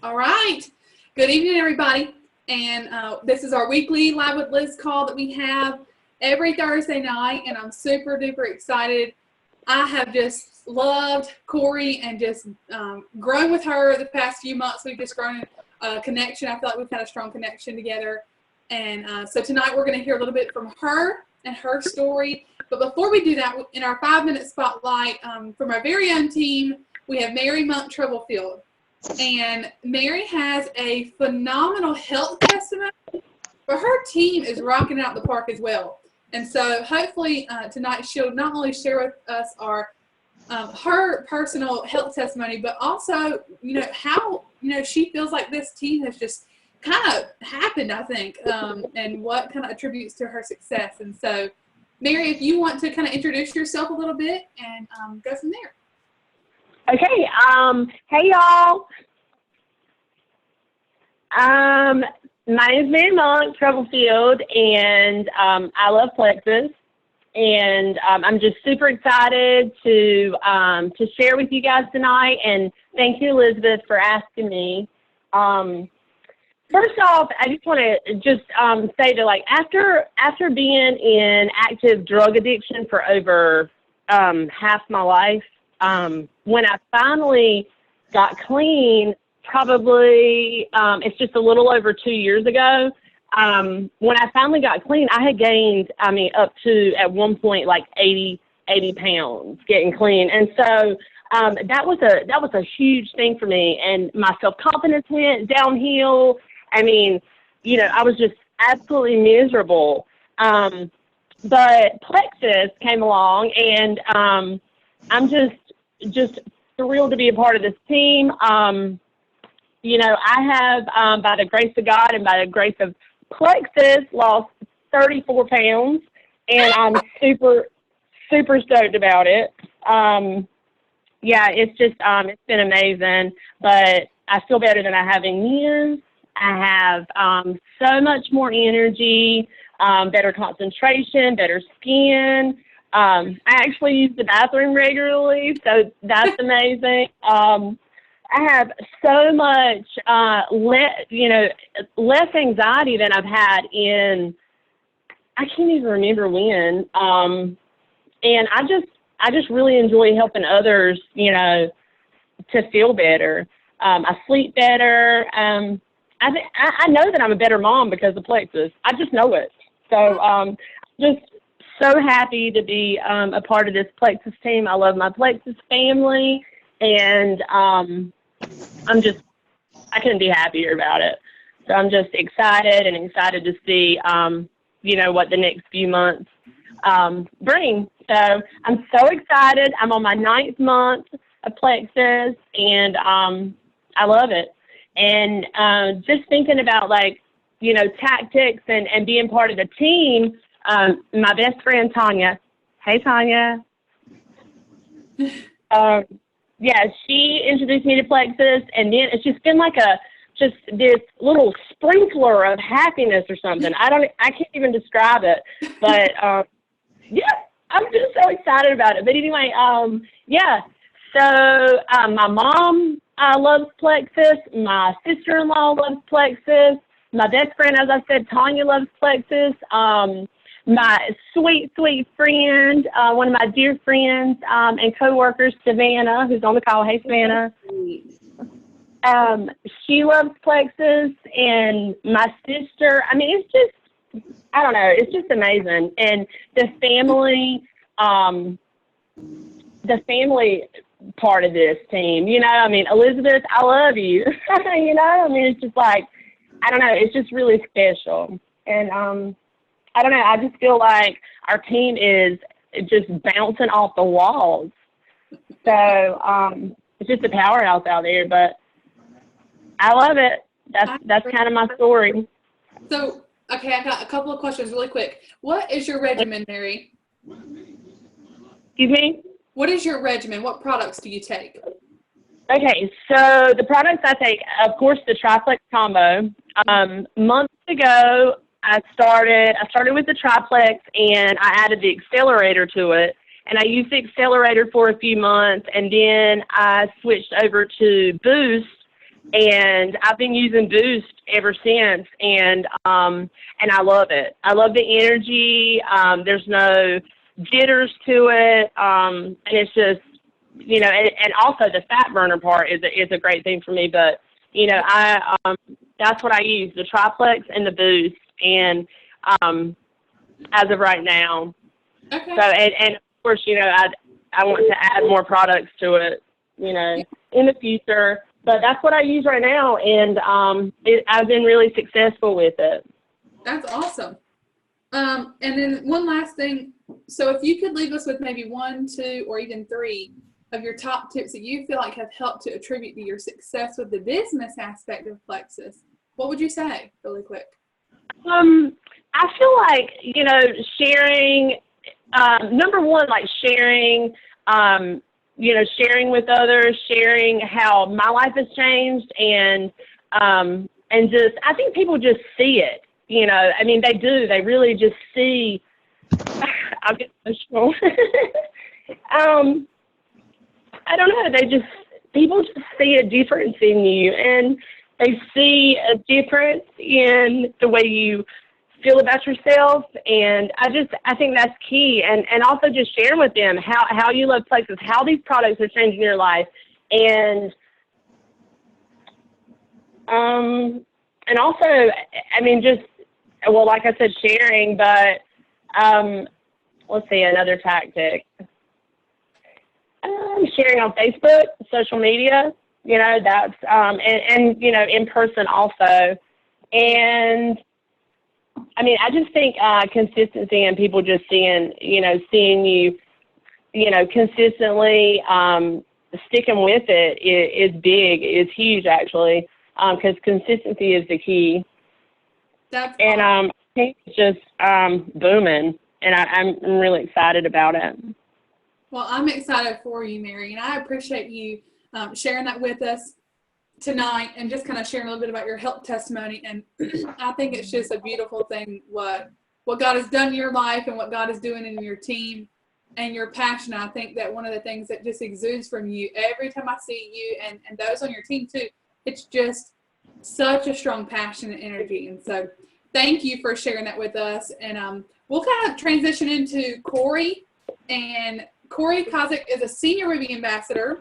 All right. Good evening, everybody. And this is our weekly Live with Liz call that we have every Thursday night, and I'm super duper excited. I have just loved Cori and just grown with her the past few months. We've just grown a connection. I feel like we've had a strong connection together. And so tonight we're going to hear a little bit from her and her story. But before we do that, in our 5-minute spotlight from our very own team, we have Mary Monk Troublefield. And Mary has a phenomenal health testimony, but her team is rocking out the park as well. And so hopefully tonight she'll not only share with us her personal health testimony, but also, how, she feels like this team has just kind of happened, I think, and what kind of attributes to her success. And so, Mary, if you want to kind of introduce yourself a little bit and go from there. Okay, hey y'all. My name is Mary Monk Troublefield, and I love Plexus, and I'm just super excited to share with you guys tonight, and thank you, Elizabeth, for asking me. First off, I just want to say that, after being in active drug addiction for over half my life, when I finally got clean, probably it's just a little over 2 years ago, when I finally got clean, I had gained, up to, at one point, 80 pounds getting clean. And so that was a huge thing for me. And my self-confidence went downhill. I was just absolutely miserable. But Plexus came along, and I'm just thrilled to be a part of this team. I have, by the grace of God and by the grace of Plexus, lost 34 pounds, and I'm super, super stoked about it. It's been amazing, but I feel better than I have in years. I have so much more energy, better concentration, better skin. I actually use the bathroom regularly, so that's amazing. I have so much less anxiety than I've had in, I can't even remember when. And I just really enjoy helping others, to feel better. I sleep better. I know that I'm a better mom because of Plexus. I just know it. So just so happy to be a part of this Plexus team. I love my Plexus family, and I couldn't be happier about it. So I'm just excited to see, what the next few months bring. So I'm so excited. I'm on my 9th month of Plexus, and I love it. And just thinking about, tactics and being part of the team, my best friend, Tanya. Hey, Tanya. She introduced me to Plexus, and then it's just been just this little sprinkler of happiness or something. I can't even describe it, but I'm just so excited about it. But anyway, so my mom loves Plexus. My sister-in-law loves Plexus. My best friend, as I said, Tanya, loves Plexus. My sweet, sweet friend, one of my dear friends and coworkers, Savannah, who's on the call. Hey, Savannah. She loves Plexus, and my sister. It's just, I don't know, it's just amazing. And the family part of this team, Elizabeth, I love you. It's just I don't know, it's just really special. And I don't know, I just feel like our team is just bouncing off the walls. So it's just a powerhouse out there, but I love it. That's kind of my story. So, okay, I got a couple of questions really quick. What is your regimen, Mary? Excuse me? What is your regimen? What products do you take? Okay, so the products I take, of course, the Triplex combo. Months ago, I started with the Triplex, and I added the accelerator to it. And I used the accelerator for a few months, and then I switched over to Boost, And I've been using Boost ever since, and I love it. I love the energy. There's no jitters to it, and it's just, you know, and also the fat burner part is a great thing for me. But you know, that's what I use, the Triplex and the Boost, and as of right now. Okay. So and of course, you know, I want to add more products to it, you know, in the future. But that's what I use right now, and I've been really successful with it. That's awesome. And then one last thing. So if you could leave us with maybe 1, 2, or even 3 of your top tips that you feel like have helped to attribute to your success with the business aspect of Plexus, what would you say really quick? I feel like, you know, sharing, number one, like sharing, you know, sharing with others, sharing how my life has changed, and just, I think people just see it, you know, I mean, they do, they really just see, I'll get emotional. I don't know, people just see a difference in you, and they see a difference in the way you feel about yourself, and I think that's key, and also just sharing with them how you love Plexus, how these products are changing your life, and also, I mean, just, well, like I said, sharing, but let's see, another tactic. Sharing on Facebook, social media, you know, that's, and you know, in person also, and I mean, I just think consistency and people just seeing you, you know, consistently sticking with it is big, is huge actually, because consistency is the key. That's and awesome. I think it's just booming, and I'm really excited about it. Well, I'm excited for you, Mary, and I appreciate you sharing that with us tonight and just kind of sharing a little bit about your health testimony. And I think it's just a beautiful thing what God has done in your life and what God is doing in your team and your passion. I think that one of the things that just exudes from you every time I see you and those on your team too, it's just such a strong passion and energy. And so thank you for sharing that with us. And we'll kind of transition into Cori. And Cori Kozak is a senior Ruby ambassador,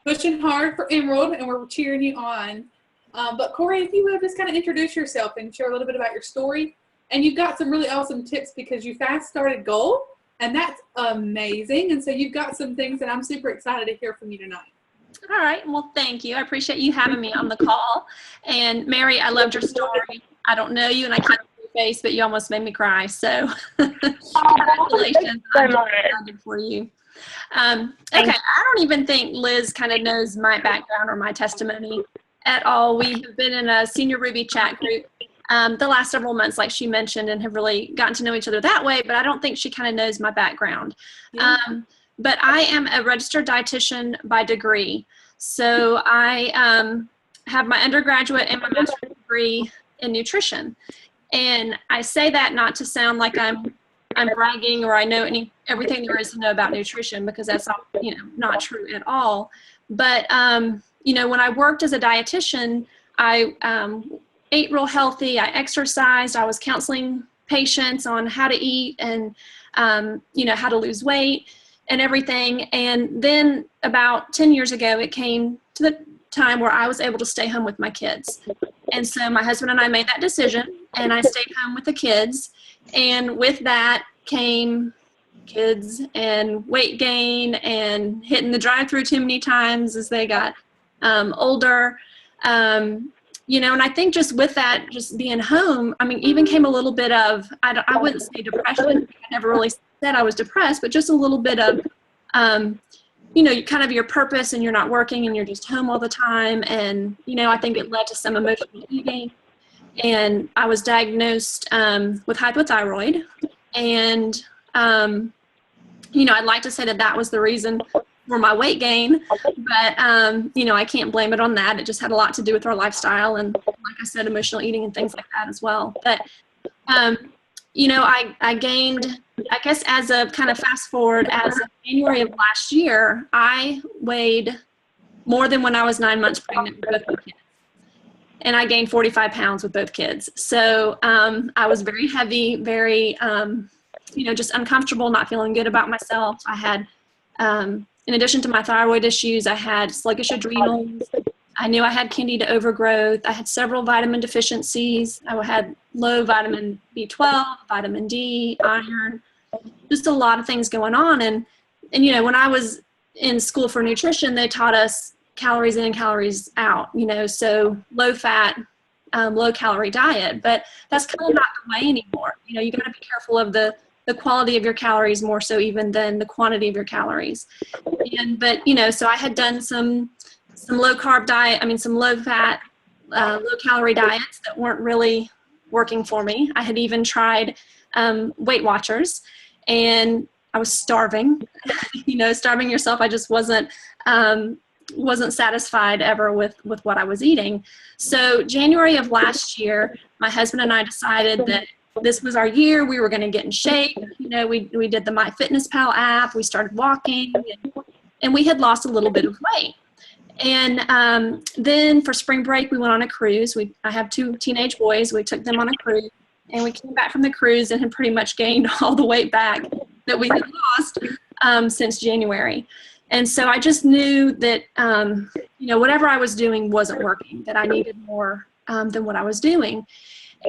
pushing hard for Emerald, and we're cheering you on. But Cori, if you will, just kind of introduce yourself and share a little bit about your story. And you've got some really awesome tips because you fast started goal, and that's amazing. And so you've got some things that I'm super excited to hear from you tonight. All right. Well, thank you. I appreciate you having me on the call. And Mary, I loved your story. I don't know you, and I can't see your face, but you almost made me cry. So congratulations. I'm excited for you. Okay, I don't even think Liz kind of knows my background or my testimony at all. We have been in a senior Ruby chat group the last several months, like she mentioned, and have really gotten to know each other that way, but I don't think she kind of knows my background. Yeah. But I am a registered dietitian by degree. So I have my undergraduate and my master's degree in nutrition. And I say that not to sound like I'm bragging or I know everything there is to know about nutrition, because that's not true at all. But when I worked as a dietitian, I ate real healthy. I exercised. I was counseling patients on how to eat and how to lose weight and everything. And then about 10 years ago, it came to the time where I was able to stay home with my kids. And so my husband and I made that decision, and I stayed home with the kids. And with that came kids and weight gain and hitting the drive-through too many times as they got older. And I think just with that, just being home, I mean, even came a little bit of, I wouldn't say depression. I never really said I was depressed, but just a little bit of, kind of your purpose, and you're not working and you're just home all the time. And, I think it led to some emotional eating. And I was diagnosed with hypothyroid. And, I'd like to say that was the reason for my weight gain. But, I can't blame it on that. It just had a lot to do with our lifestyle and, like I said, emotional eating and things like that as well. But, I gained, I guess, as a kind of fast forward, as of January of last year, I weighed more than when I was 9 months pregnant with both my kids. and I gained 45 pounds with both kids. So I was very heavy, very, just uncomfortable, not feeling good about myself. I had, in addition to my thyroid issues, I had sluggish adrenals. I knew I had candida overgrowth. I had several vitamin deficiencies. I had low vitamin B12, vitamin D, iron, just a lot of things going on. And when I was in school for nutrition, they taught us calories in and calories out, so low fat, low calorie diet, but that's kind of not the way anymore. You got to be careful of the quality of your calories more so even than the quantity of your calories. So I had done some low carb diet, some low fat, low calorie diets that weren't really working for me. I had even tried Weight Watchers, and I was starving, starving yourself. I just wasn't satisfied ever with what I was eating. So January of last year, my husband and I decided that this was our year. We were going to get in shape. We did the MyFitnessPal app. We started walking, and we had lost a little bit of weight. And then for spring break, we went on a cruise. I have 2 teenage boys. We took them on a cruise, and we came back from the cruise and had pretty much gained all the weight back that we had lost since January. And so I just knew that, whatever I was doing wasn't working, that I needed more than what I was doing.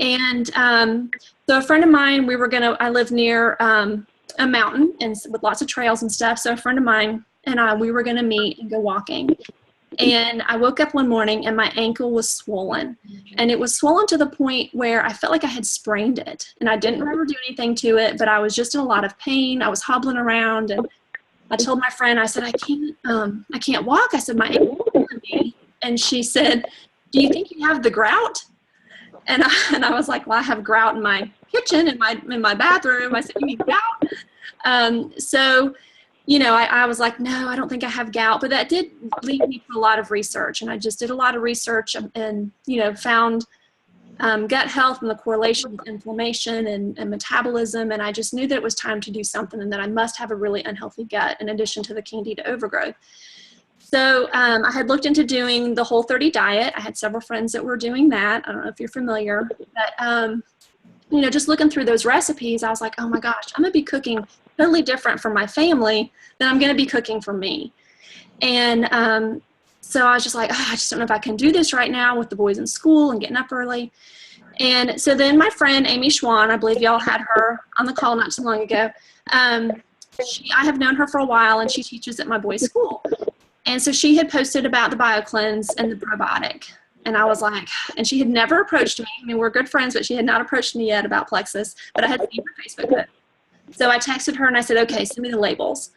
And so a friend of mine, I live near a mountain and with lots of trails and stuff. So a friend of mine and I, we were going to meet and go walking. And I woke up one morning and my ankle was swollen. And it was swollen to the point where I felt like I had sprained it. And I didn't ever do anything to it, but I was just in a lot of pain. I was hobbling around, and I told my friend, I said, I can't walk. I said, my ankle is killing me. And she said, do you think you have the grout? And I was like, well, I have grout in my kitchen, in my bathroom. I said, you mean gout? I was like, no, I don't think I have gout. But that did lead me to a lot of research. And I just did a lot of research and found gut health and the correlation with inflammation and metabolism. And I just knew that it was time to do something and that I must have a really unhealthy gut in addition to the candida overgrowth. So I had looked into doing the Whole30 diet. I had several friends that were doing that. I don't know if you're familiar, but just looking through those recipes, I was like, oh my gosh, I'm going to be cooking totally different for my family than I'm going to be cooking for me. And so I was just like, I just don't know if I can do this right now with the boys in school and getting up early. And so then my friend, Amy Schwan, I believe y'all had her on the call not too long ago. I have known her for a while, and she teaches at my boys' school. And so she had posted about the BioCleanse and the probiotic. And I was like, and she had never approached me. We're good friends, but she had not approached me yet about Plexus, but I had seen her Facebook post. So I texted her and I said, okay, send me the labels.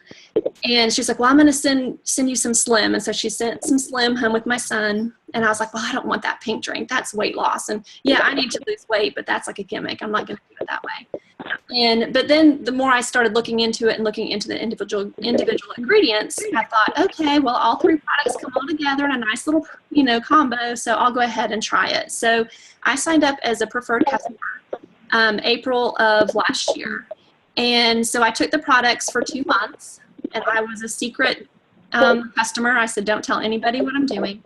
And she's like, well, I'm going to send you some Slim. And so she sent some Slim home with my son. And I was like, well, I don't want that pink drink. That's weight loss. And yeah, I need to lose weight, but that's like a gimmick. I'm not going to do it that way. But then the more I started looking into it and looking into the individual ingredients, I thought, okay, well, all 3 products come all together in a nice little, combo. So I'll go ahead and try it. So I signed up as a preferred customer April of last year. And so I took the products for 2 months, and I was a secret customer. I said, don't tell anybody what I'm doing.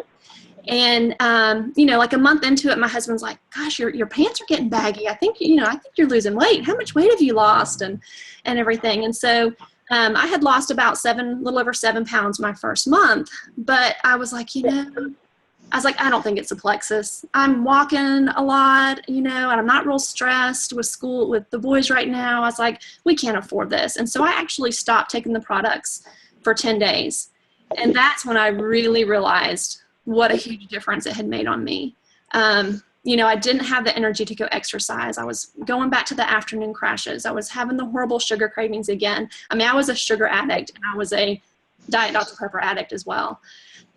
And, like a month into it, my husband's like, gosh, your pants are getting baggy. I think you're losing weight. How much weight have you lost and everything? And so I had lost about a little over 7 pounds my first month, but I was like, I don't think it's a plexus. I'm walking a lot, and I'm not real stressed with school, with the boys right now. I was like, we can't afford this. And so I actually stopped taking the products for 10 days. And that's when I really realized what a huge difference it had made on me. I didn't have the energy to go exercise. I was going back to the afternoon crashes. I was having the horrible sugar cravings again. I was a sugar addict, and I was a Diet Dr. Pepper addict as well.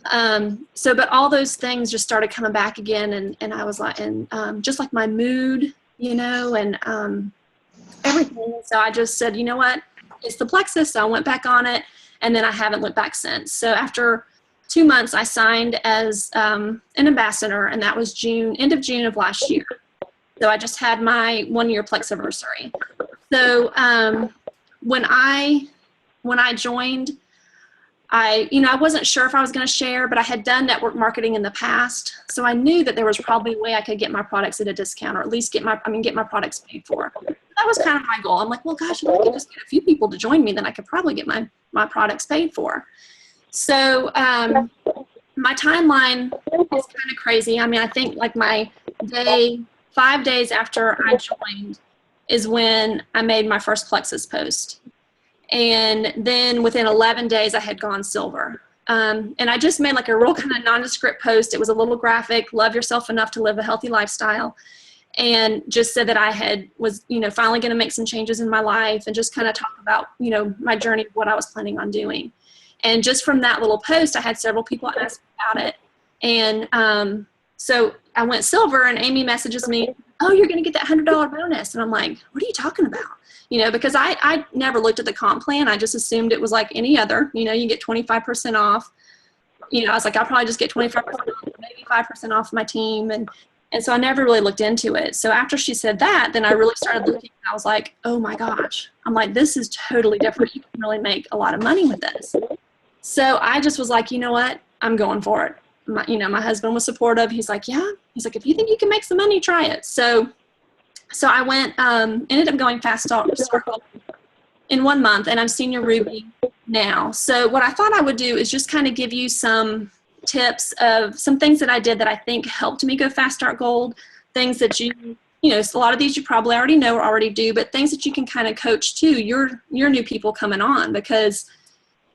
But all those things just started coming back again, and I was like, and just like my mood, and everything. So I just said, you know what, it's the plexus. So I went back on it, and then I haven't looked back since. So after 2 months, I signed as an ambassador, and that was end of June of last year. So I just had my 1-year Plexiversary. So when I joined, I wasn't sure if I was going to share, but I had done network marketing in the past. So I knew that there was probably a way I could get my products at a discount, or at least get my products paid for. That was kind of my goal. I'm like, well, gosh, if I could just get a few people to join me, then I could probably get my products paid for. So my timeline is kind of crazy. I mean, I think like my 5 days after I joined is when I made my first Plexus post. And then within 11 days, I had gone silver. And I just made like a real kind of nondescript post. It was a little graphic, love yourself enough to live a healthy lifestyle. And just said that was finally going to make some changes in my life, and just kind of talk about, my journey of what I was planning on doing. And just from that little post, I had several people ask about it. And so I went silver, and Amy messages me, oh, you're going to get that $100 bonus. And I'm like, what are you talking about? Because I never looked at the comp plan. I just assumed it was like any other, you get 25% off. I was like, I'll probably just get 25% off, maybe 5% off my team. And so I never really looked into it. So after she said that, then I really started looking. I was like, oh my gosh. I'm like, this is totally different. You can really make a lot of money with this. So I just was like, you know what? I'm going for it. My husband was supportive. He's like, yeah. He's like, if you think you can make some money, try it. So I went, ended up going fast start in 1 month, and I'm senior Ruby now. So what I thought I would do is just kind of give you some tips of some things that I did that I think helped me go fast start gold, things that a lot of these you probably already know or already do, but things that you can kind of coach to your new people coming on, because,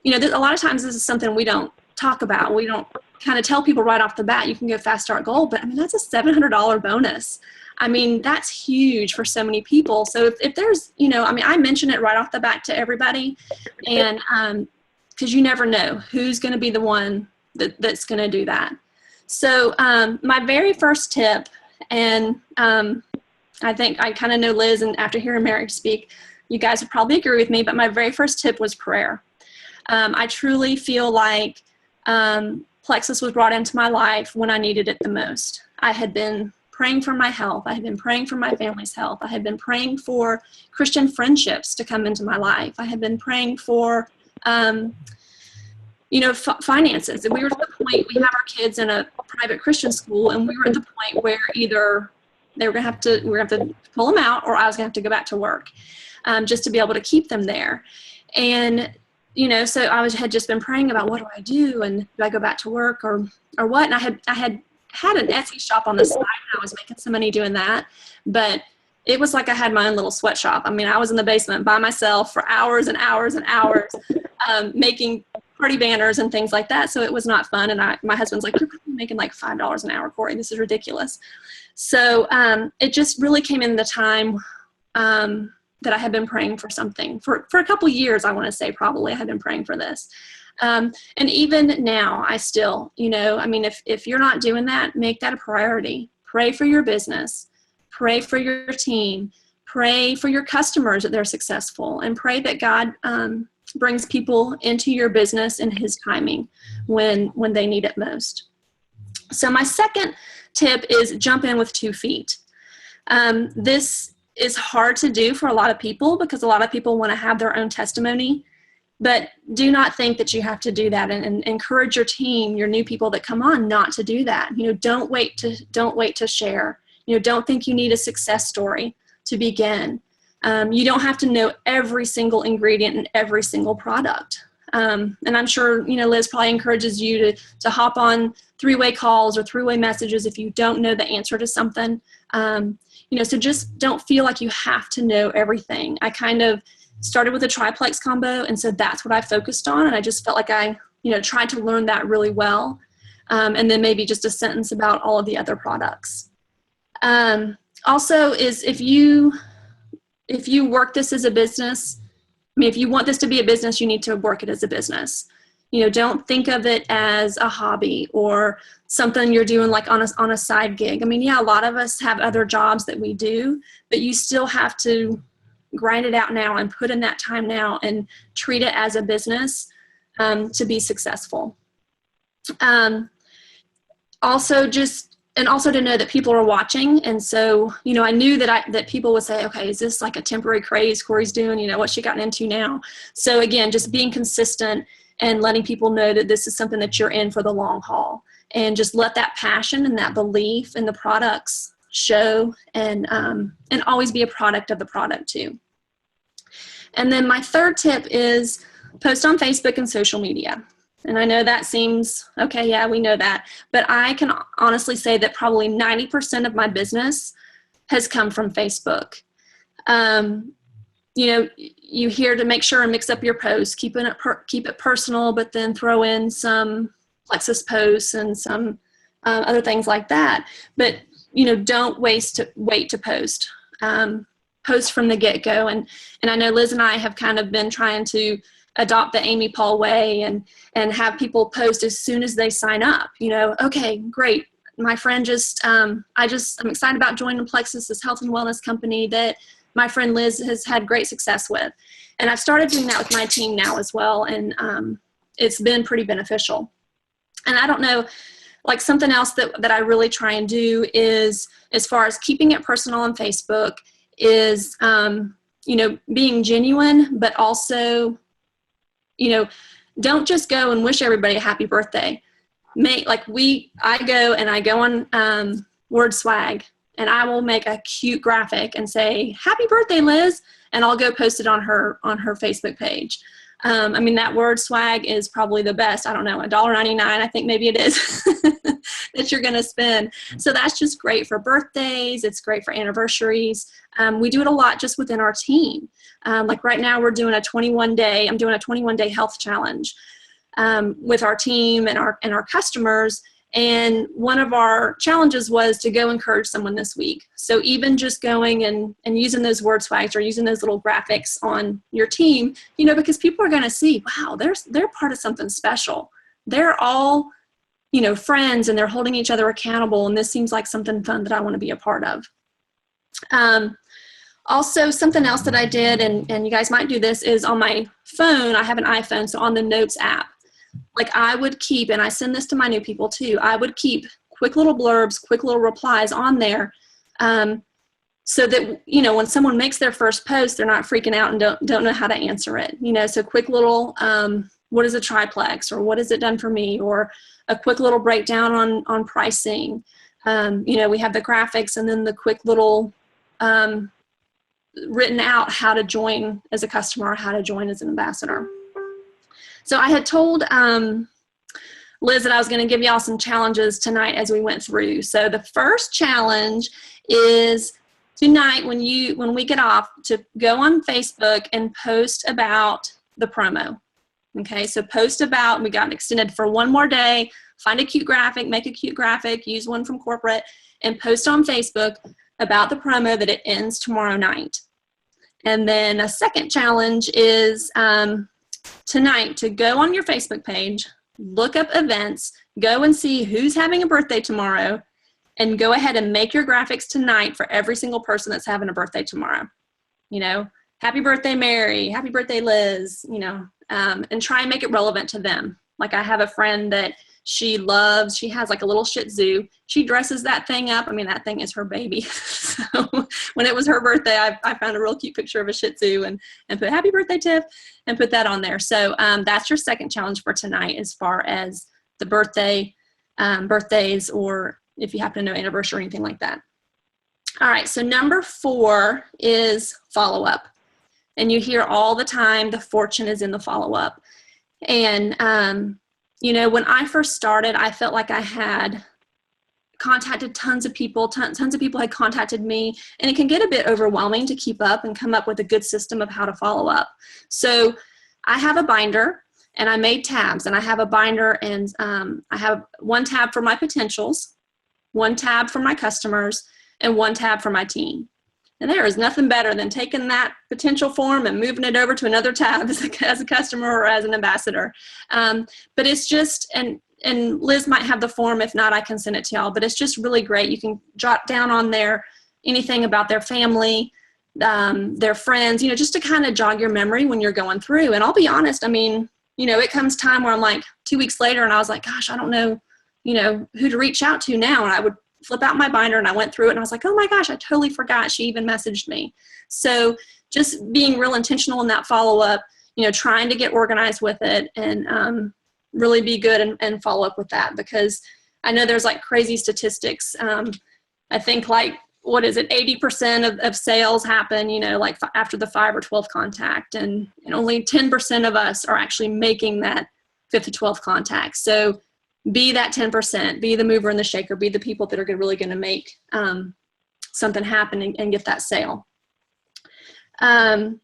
a lot of times this is something we don't talk about. We don't kind of tell people right off the bat, you can go fast start gold, but I mean, that's a $700 bonus. I mean, that's huge for so many people. So if there's, I mention it right off the bat to everybody, and because you never know who's going to be the one that's going to do that. So my very first tip, and I think I kind of know Liz, and after hearing Mary speak, you guys would probably agree with me, but my very first tip was prayer. I truly feel like Plexus was brought into my life when I needed it the most. I had been praying for my health. I had been praying for my family's health. I had been praying for Christian friendships to come into my life. I had been praying for, finances. And we were at the point, we have our kids in a private Christian school, and we were at the point where either we were going to have to pull them out, or I was going to have to go back to work, just to be able to keep them there. And, so I had just been praying about, what do I do? And do I go back to work or what? And I had an Etsy shop on the side, and I was making some money doing that, but it was like I had my own little sweatshop. I mean, I was in the basement by myself for hours and hours and hours, making party banners and things like that. So it was not fun. And my husband's like, you're probably making like $5 an hour, Cori. This is ridiculous. So it just really came in the time that I had been praying for something for a couple years. I want to say probably I had been praying for this. And even now, I still, if you're not doing that, make that a priority. Pray for your business, pray for your team, pray for your customers that they're successful, and pray that God brings people into your business in His timing when they need it most. So my second tip is jump in with 2 feet. This is hard to do for a lot of people, because a lot of people want to have their own testimony. But do not think that you have to do that, and encourage your team, your new people that come on, not to do that. Don't wait to share. Don't think you need a success story to begin. You don't have to know every single ingredient in every single product. And I'm sure, Liz probably encourages you to hop on 3-way calls or 3-way messages if you don't know the answer to something. So just don't feel like you have to know everything. I kind of started with a triplex combo, and so that's what I focused on, and I just felt like I tried to learn that really well, and then maybe just a sentence about all of the other products. Also, is if you work this as a business, if you want this to be a business, you need to work it as a business. Don't think of it as a hobby or something you're doing like on a side gig. A lot of us have other jobs that we do, but you still have to grind it out now and put in that time now and treat it as a business to be successful. Also to know that people are watching. And so, I knew that people would say, okay, is this like a temporary craze Cori's doing? What's she gotten into now? So again, just being consistent and letting people know that this is something that you're in for the long haul, and just let that passion and that belief in the products show, and always be a product of the product too. And then my third tip is post on Facebook and social media. And I know that seems, okay, yeah, we know that. But I can honestly say that probably 90% of my business has come from Facebook. You know, you hear to make sure and mix up your posts, keep it personal, but then throw in some Plexus posts and some other things like that. But, you know, don't wait to post. Post from the get-go. And I know Liz and I have kind of been trying to adopt the Amy Paul way and have people post as soon as they sign up. You know, okay, great. My friend I'm excited about joining Plexus, this health and wellness company that my friend Liz has had great success with. And I've started doing that with my team now as well. And it's been pretty beneficial. And I don't know, like something else that I really try and do is, as far as keeping it personal on Facebook, is, you know, being genuine, but also, you know, don't just go and wish everybody a happy birthday. I go on Word Swag, and I will make a cute graphic and say, happy birthday, Liz. And I'll go post it on her Facebook page. I mean, that Word Swag is probably the best. I don't know, $1.99, I think maybe it is, that you're going to spend. So that's just great for birthdays. It's great for anniversaries. We do it a lot just within our team. Like right now I'm doing a 21-day health challenge with our team and our customers. And one of our challenges was to go encourage someone this week. So even just going and using those word swags or using those little graphics on your team, you know, because people are going to see, wow, they're part of something special. They're all, you know, friends, and they're holding each other accountable. And this seems like something fun that I want to be a part of. Also, something else that I did, and you guys might do this, is on my phone. I have an iPhone, so on the Notes app, like I would keep, and I send this to my new people too, I would keep quick little blurbs, quick little replies on there, so that, you know, when someone makes their first post, they're not freaking out and don't know how to answer it. You know, so quick little, what is a triplex, or what has it done for me, or a quick little breakdown on pricing. You know, we have the graphics, and then the quick little written out how to join as a customer or how to join as an ambassador. So I had told Liz that I was going to give y'all some challenges tonight as we went through. So the first challenge is tonight, when we get off, to go on Facebook and post about the promo. Okay, so post about, we got extended for one more day, find a cute graphic, make a cute graphic, use one from corporate, and post on Facebook about the promo that it ends tomorrow night. And then a second challenge is tonight to go on your Facebook page, look up events, go and see who's having a birthday tomorrow, and go ahead and make your graphics tonight for every single person that's having a birthday tomorrow. You know, happy birthday, Mary, happy birthday, Liz, you know, and try and make it relevant to them. Like I have a friend that she has like a little Shih Tzu. She dresses that thing up. I mean, that thing is her baby. So when it was her birthday, I found a real cute picture of a Shih Tzu and put happy birthday, Tiff, and put that on there. So that's your second challenge for tonight, as far as the birthdays, or if you happen to know anniversary or anything like that. All right. So number 4 is follow-up. And you hear all the time, the fortune is in the follow-up. And, you know, when I first started, I felt like I had contacted tons of people. Tons of people had contacted me, and it can get a bit overwhelming to keep up and come up with a good system of how to follow up. So I have a binder, and I made tabs, and I have a binder, and I have one tab for my potentials, one tab for my customers, and one tab for my team. And there is nothing better than taking that potential form and moving it over to another tab as a customer or as an ambassador. But it's just, and Liz might have the form. If not, I can send it to y'all. But it's just really great. You can jot down on there anything about their family, their friends, you know, just to kind of jog your memory when you're going through. And I'll be honest, I mean, you know, it comes time where I'm like 2 weeks later and I was like, gosh, I don't know, you know, who to reach out to now. And I would flip out my binder, and I went through it, and I was like, oh my gosh, I totally forgot she even messaged me. So just being real intentional in that follow-up, trying to get organized with it and really be good and follow up with that, because I know there's like crazy statistics. I think like, what is it, 80% of sales happen, like after the 5 or 12 contact, and only 10% of us are actually making that 5th to 12th contact. So be that 10%, be the mover and the shaker, be the people that are really going to make something happen and get that sale. And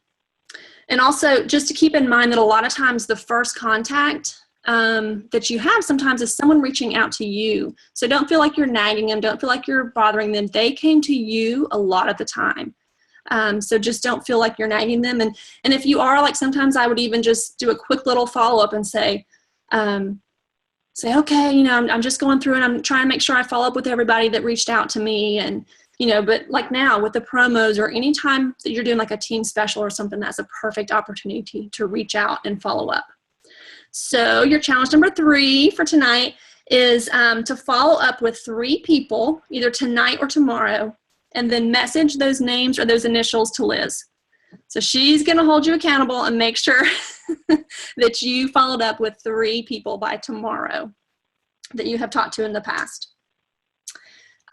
also just to keep in mind that a lot of times the first contact that you have sometimes is someone reaching out to you. So don't feel like you're nagging them. Don't feel like you're bothering them. They came to you a lot of the time. So just don't feel like you're nagging them. And if you are, like, sometimes I would even just do a quick little follow-up and say, okay, I'm just going through and I'm trying to make sure I follow up with everybody that reached out to me. And, but like now with the promos or any time that you're doing like a team special or something, that's a perfect opportunity to reach out and follow up. So your challenge number 3 for tonight is to follow up with 3 people, either tonight or tomorrow, and then message those names or those initials to Liz. So she's going to hold you accountable and make sure that you followed up with 3 people by tomorrow that you have talked to in the past.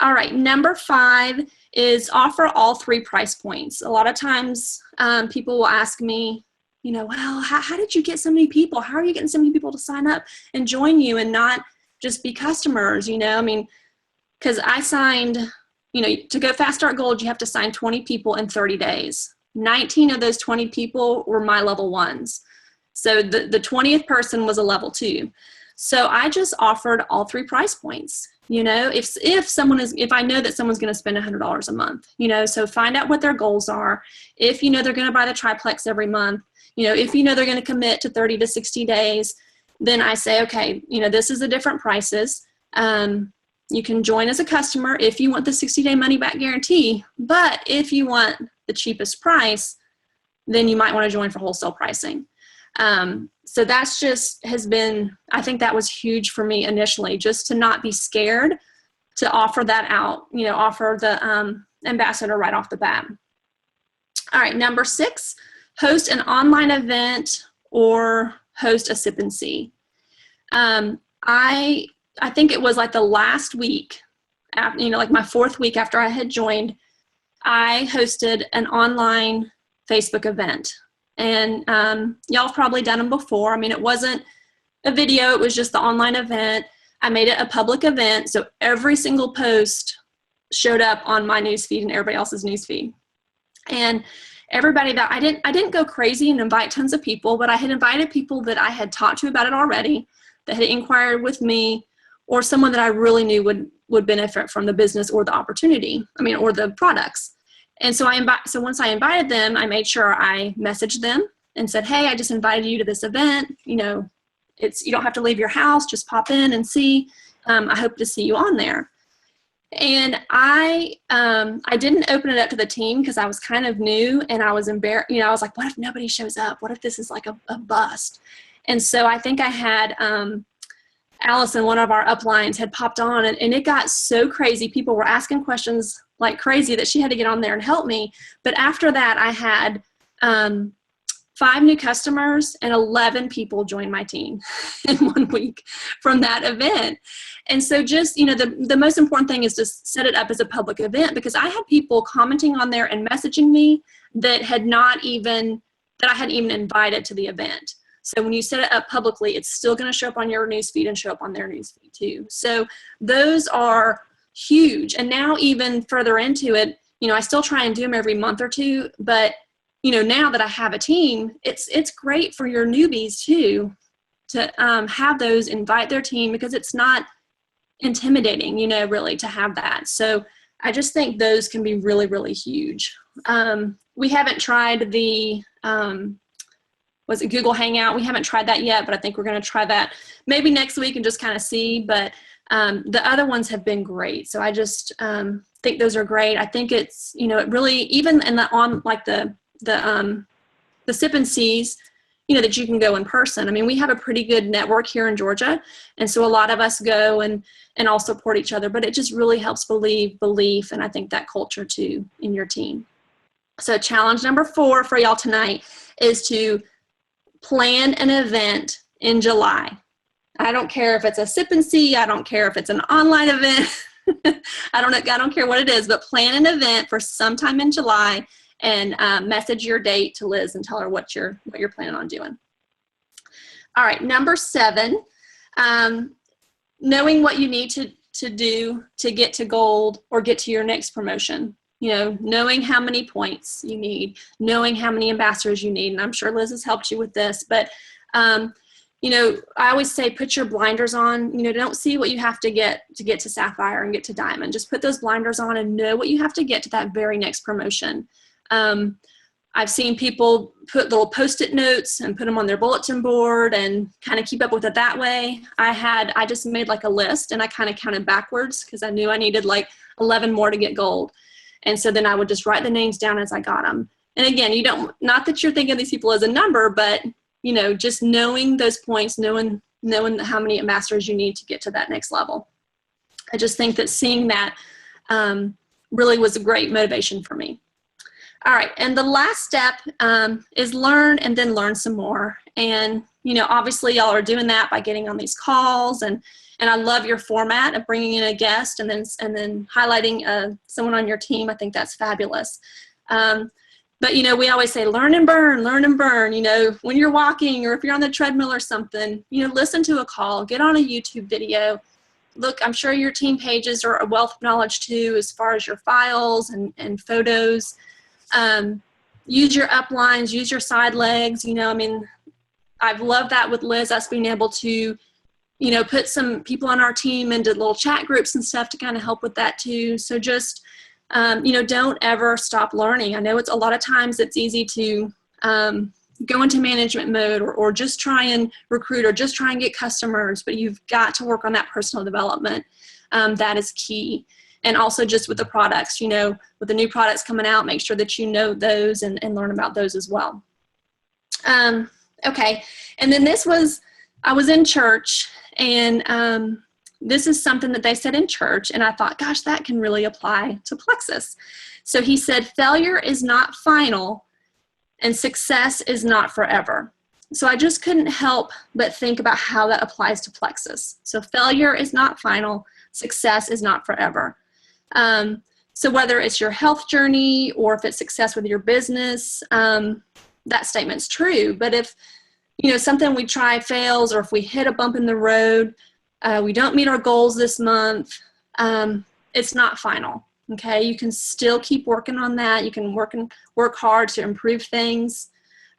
All right, number 5 is offer all 3 price points. A lot of times people will ask me, well, how did you get so many people? How are you getting so many people to sign up and join you and not just be customers? Because I signed, to go Fast Start Gold, you have to sign 20 people in 30 days. 19 of those 20 people were my level 1s. So the 20th person was a level 2. So I just offered all 3 price points. If I know that someone's going to spend $100 a month, so find out what their goals are. If they're going to buy the triplex every month, if they're going to commit to 30 to 60 days, then I say, okay, this is the different prices. You can join as a customer if you want the 60-day money-back guarantee. But if you want the cheapest price, then you might want to join for wholesale pricing. So that's I think that was huge for me initially, just to not be scared to offer that out, offer the ambassador right off the bat. All right, number 6, host an online event or host a sip and see. I think it was like the last week, like my 4th week after I had joined, I hosted an online Facebook event. And y'all have probably done them before. It wasn't a video, it was just the online event. I made it a public event, so every single post showed up on my newsfeed and everybody else's newsfeed. And everybody that I didn't go crazy and invite tons of people, but I had invited people that I had talked to about it already, that had inquired with me, or someone that I really knew would benefit from the business or the opportunity, or the products. And so once I invited them, I made sure I messaged them and said, hey, I just invited you to this event. You don't have to leave your house, just pop in and see. I hope to see you on there. And I didn't open it up to the team because I was kind of new and I was embarrassed. I was like, what if nobody shows up? What if this is like a bust? And so I think I had Allison, one of our uplines, had popped on and it got so crazy. People were asking questions like crazy that she had to get on there and help me. But after that, I had 5 new customers and 11 people join my team in 1 week from that event. And so just, the most important thing is to set it up as a public event, because I had people commenting on there and messaging me that I hadn't even invited to the event. So when you set it up publicly, it's still going to show up on your newsfeed and show up on their newsfeed too. So those are huge. And now even further into it, I still try and do them every month or 2, but now that I have a team, it's great for your newbies too, to have those invite their team, because it's not intimidating, really to have that. So I just think those can be really, really huge. We haven't tried the, was it Google Hangout? We haven't tried that yet, but I think we're going to try that maybe next week and just kind of see. But the other ones have been great. So I just think those are great. I think it's, it really, even in the sip and sees, that you can go in person. We have a pretty good network here in Georgia. And so a lot of us go and all support each other, but it just really helps belief. And I think that culture too in your team. So challenge number 4 for y'all tonight is to plan an event in July. I don't care if it's a sip and see. I don't care if it's an online event. I don't care what it is, but plan an event for sometime in July and message your date to Liz and tell her what you're planning on doing. All right, number 7, knowing what you need to do to get to gold or get to your next promotion. You know, knowing how many points you need, knowing how many ambassadors you need. And I'm sure Liz has helped you with this, but you know, I always say put your blinders on. You know, don't see what you have to get to Sapphire and get to Diamond. Just put those blinders on and know what you have to get to that very next promotion. I've seen people put little Post-it notes and put them on their bulletin board and kind of keep up with it that way. I just made like a list and I kind of counted backwards because I knew I needed like 11 more to get gold. And so then I would just write the names down as I got them. And again, not that you're thinking of these people as a number, but you know, just knowing those points, knowing how many ambassadors you need to get to that next level. I just think that seeing that really was a great motivation for me. All right, and the last step is learn and then learn some more. And, you know, obviously y'all are doing that by getting on these calls, and I love your format of bringing in a guest and then highlighting someone on your team. I think that's fabulous. But, you know, we always say learn and burn, you know, when you're walking or if you're on the treadmill or something, you know, listen to a call, get on a YouTube video. Look, I'm sure your team pages are a wealth of knowledge too, as far as your files and photos. Use your uplines, use your side legs. You know, I mean, I've loved that with Liz, us being able to, you know, put some people on our team into little chat groups and stuff to kind of help with that too. So just, you know, don't ever stop learning. I know it's a lot of times it's easy to go into management mode or just try and recruit or just try and get customers, but you've got to work on that personal development. That is key. And also just with the products, you know, with the new products coming out, make sure that you know those and learn about those as well. Okay, and then I was in church, and this is something that they said in church, and I thought, gosh, that can really apply to Plexus. So he said, failure is not final, and success is not forever. So I just couldn't help but think about how that applies to Plexus. So failure is not final, success is not forever. So whether it's your health journey or if it's success with your business, that statement's true. But if, you know, something we try fails, or if we hit a bump in the road, we don't meet our goals this month, it's not final. Okay, you can still keep working on that. You can work hard to improve things.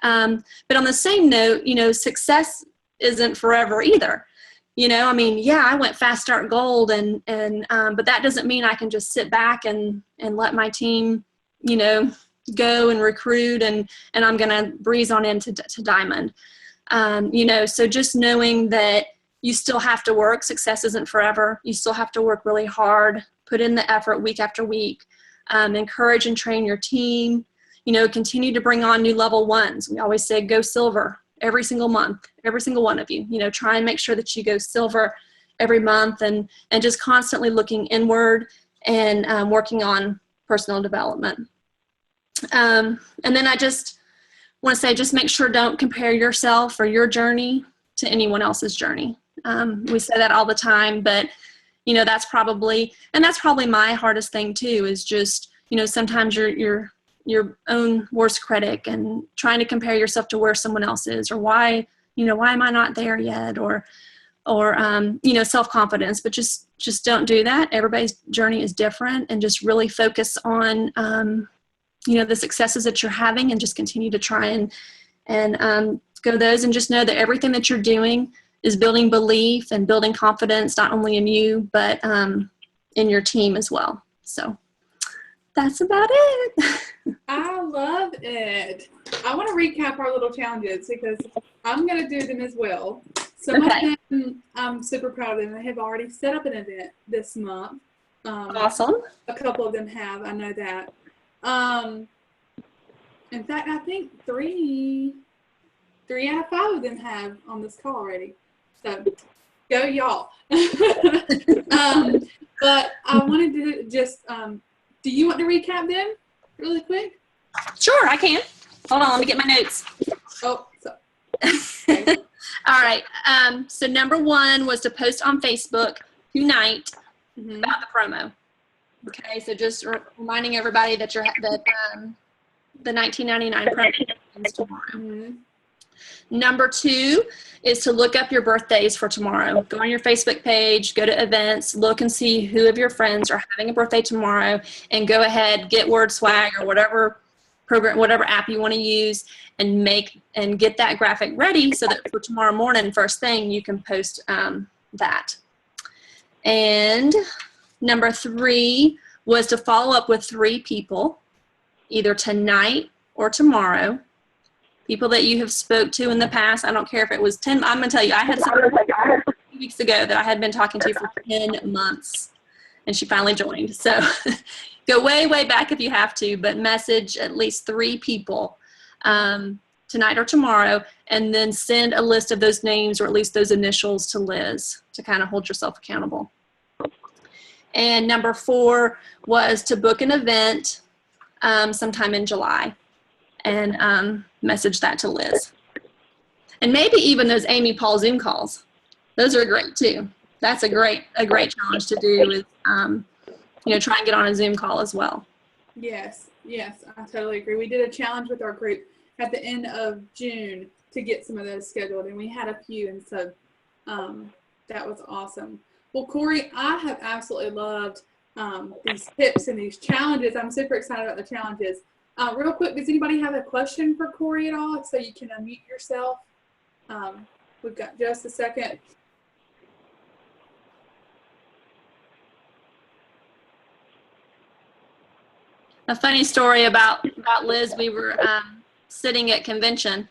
But on the same note, you know, success isn't forever either. You know, I mean, yeah, I went fast start gold, but that doesn't mean I can just sit back and let my team, you know, go and recruit and I'm going to breeze on into diamond. You know, so just knowing that you still have to work. Success isn't forever. You still have to work really hard, put in the effort week after week, encourage and train your team, you know, continue to bring on new level ones. We always say go silver every single month, every single one of you, you know, try and make sure that you go silver every month and just constantly looking inward and working on personal development. And then I just want to say, just make sure don't compare yourself or your journey to anyone else's journey. We say that all the time, but you know, that's probably my hardest thing too, is just, you know, sometimes you're your own worst critic and trying to compare yourself to where someone else is, or why am I not there yet, or you know, self-confidence. But just don't do that. Everybody's journey is different, and just really focus on you know, the successes that you're having, and just continue to try and go those, and just know that everything that you're doing is building belief and building confidence, not only in you, but in your team as well. So that's about it. I love it. I want to recap our little challenges because I'm going to do them as well. Some of them, I'm super proud of them. They have already set up an event this month. Awesome. A couple of them have. I know that. In fact, I think three out of 5 of them have on this call already. So go y'all. But I wanted to just, do you want to recap them really quick? Sure, I can. Hold on, let me get my notes. Oh, so All right. So number 1 was to post on Facebook tonight about the promo. Okay, so just reminding everybody that the $19.99 promo ends tomorrow. Number 2 is to look up your birthdays for tomorrow. Go on your Facebook page, go to events, look and see who of your friends are having a birthday tomorrow, and go ahead, get Word Swag or whatever program, whatever app you want to use, and get that graphic ready so that for tomorrow morning, first thing, you can post that. And number 3 was to follow up with 3 people, either tonight or tomorrow. People that you have spoke to in the past. I don't care if it was 10. I'm going to tell you, I had someone a few weeks ago that I had been talking to for 10 months, and she finally joined. So go way, way back if you have to, but message at least 3 people tonight or tomorrow, and then send a list of those names or at least those initials to Liz to kind of hold yourself accountable. And number 4 was to book an event sometime in July, and message that to Liz. And maybe even those Amy Paul Zoom calls. Those are great too. That's a great challenge to do is, try and get on a Zoom call as well. Yes, I totally agree. We did a challenge with our group at the end of June to get some of those scheduled, and we had a few, and so that was awesome. Well, Cori, I have absolutely loved these tips and these challenges. I'm super excited about the challenges. Real quick, does anybody have a question for Cori at all? So you can unmute yourself. We've got just a second. A funny story about Liz, we were sitting at convention,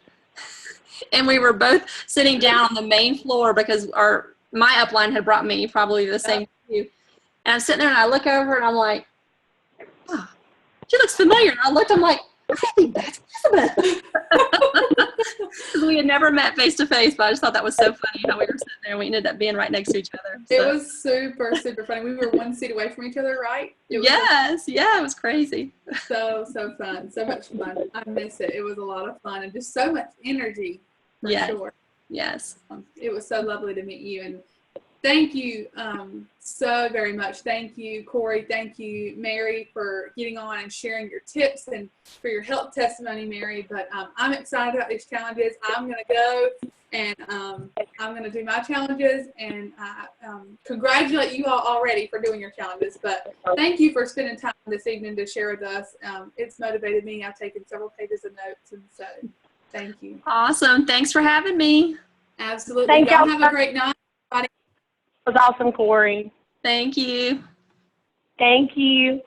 and we were both sitting down on the main floor because my upline had brought me, probably the same as you. And I'm sitting there and I look over and I'm like, oh, she looks familiar. And I looked, I'm like, I think that's Elizabeth. We had never met face to face, but I just thought that was so funny how we were sitting there and we ended up being right next to each other. So. It was super, super funny. We were 1 seat away from each other, right? It was crazy. So fun. So much fun. I miss it. It was a lot of fun and just so much energy for sure. Yes. It was so lovely to meet you, and thank you so very much. Thank you, Cori. Thank you, Mary, for getting on and sharing your tips and for your health testimony, Mary. But I'm excited about these challenges. I'm going to go and I'm going to do my challenges, and I congratulate you all already for doing your challenges. But thank you for spending time this evening to share with us. It's motivated me. I've taken several pages of notes, and so thank you. Awesome. Thanks for having me. Absolutely. Thank y'all. y'all. Have a great night. It was awesome, Cori. Thank you. Thank you.